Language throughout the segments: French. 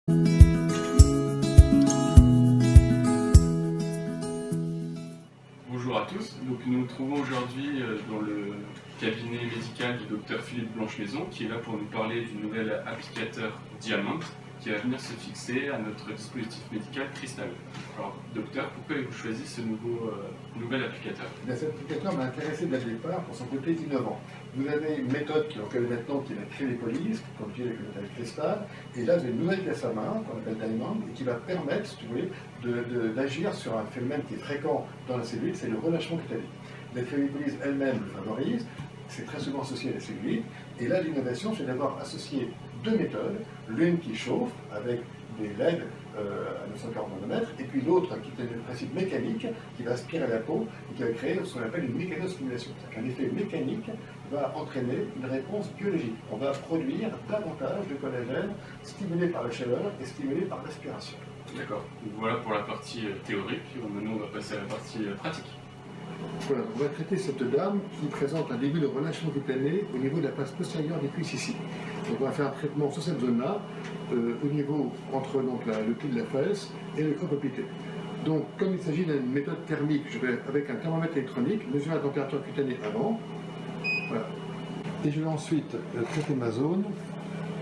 Bonjour à tous, donc nous nous trouvons aujourd'hui dans le cabinet médical du docteur Philippe Blanchemaison qui est là pour nous parler du nouvel applicateur Diamant qui va venir se fixer à notre dispositif médical Cristal. Alors docteur, pourquoi avez-vous choisi ce nouvel applicateur? Cet applicateur m'a intéressé dès le départ pour son côté innovant. Vous avez une méthode qu'on connaît maintenant qui est la cryolyse, qu'on utilise avec le métal cristal, et là vous avez une nouvelle pièce à main qu'on appelle Diamond et qui va permettre, si vous voulez, d'agir sur un phénomène qui est fréquent dans la cellule, c'est le relâchement cutané. La cryolyse elle-même le favorise, c'est très souvent associé à la cellulite, et là l'innovation c'est d'avoir associé deux méthodes, l'une qui chauffe avec des LED à 940 nanomètres, et puis l'autre qui est un principe mécanique qui va aspirer la peau et qui va créer ce qu'on appelle une mécanostimulation. C'est-à-dire qu'un effet mécanique va entraîner une réponse biologique. On va produire davantage de collagène stimulé par la chaleur et stimulé par l'aspiration. D'accord, donc voilà pour la partie théorique, maintenant on va passer à la partie pratique. Voilà, on va traiter cette dame qui présente un début de relâchement cutané au niveau de la face postérieure des cuisses ici. Donc on va faire un traitement sur cette zone-là, au niveau entre donc, le pli de la fesse et le corps palpité. Donc comme il s'agit d'une méthode thermique, je vais avec un thermomètre électronique mesurer la température cutanée avant. Voilà. Et je vais ensuite traiter ma zone,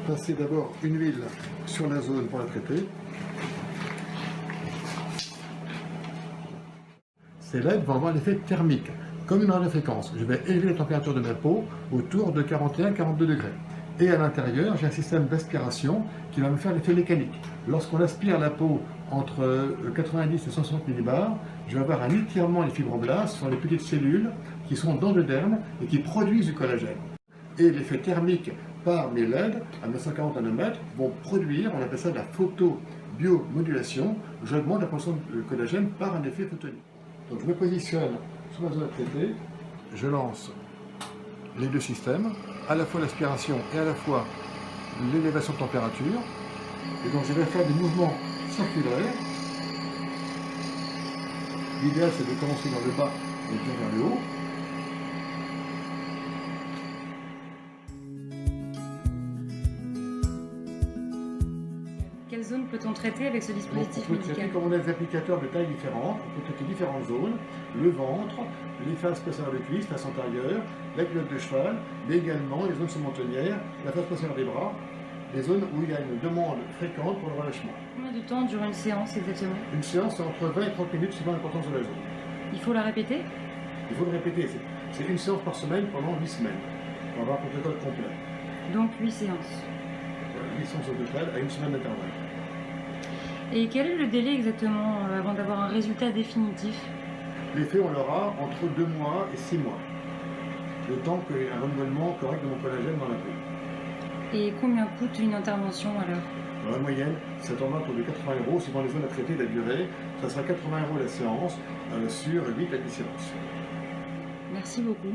passer d'abord une huile sur la zone pour la traiter. Ces LED vont avoir l'effet thermique, comme une radiofréquence. Je vais élever la température de ma peau autour de 41-42 degrés. Et à l'intérieur, j'ai un système d'aspiration qui va me faire l'effet mécanique. Lorsqu'on aspire la peau entre 90 et 160 millibars, je vais avoir un étirement des fibroblastes sur les petites cellules qui sont dans le derme et qui produisent du collagène. Et l'effet thermique par mes LED à 940 nanomètres vont produire, on appelle ça de la photobiomodulation. J'augmente la production de collagène par un effet photonique. Donc je me positionne sur ma zone à traiter, je lance les deux systèmes, à la fois l'aspiration et à la fois l'élévation de température. Et donc je vais faire des mouvements circulaires. L'idéal c'est de commencer dans le bas et de venir vers le haut. Quelle zone peut-on traiter avec ce dispositif On peut traiter, comme on a des applicateurs de tailles différentes, on peut traiter différentes zones, le ventre, les faces postérieures de cuisse, face antérieure, la culotte de cheval, mais également les zones surmentonnières, la face postérieure des bras, des zones où il y a une demande fréquente pour le relâchement. Combien de temps dure une séance exactement? Une séance c'est entre 20 et 30 minutes suivant l'importance de la zone. Il faut la répéter? Il faut le répéter, c'est une séance par semaine pendant 8 semaines, pour avoir un protocole complet. Donc 8 séances. 8 séances au total à une semaine d'intervalle. Et quel est le délai exactement avant d'avoir un résultat définitif? L'effet, on l'aura entre 2 mois et 6 mois. Le temps qu'il y ait un renouvellement correct de mon collagène dans la peau. Et combien coûte une intervention alors? Dans la moyenne, ça tourne autour de 80 €, suivant les zones à traiter, la durée. Ça sera 80 € la séance sur 8 à 10 séances. Merci beaucoup.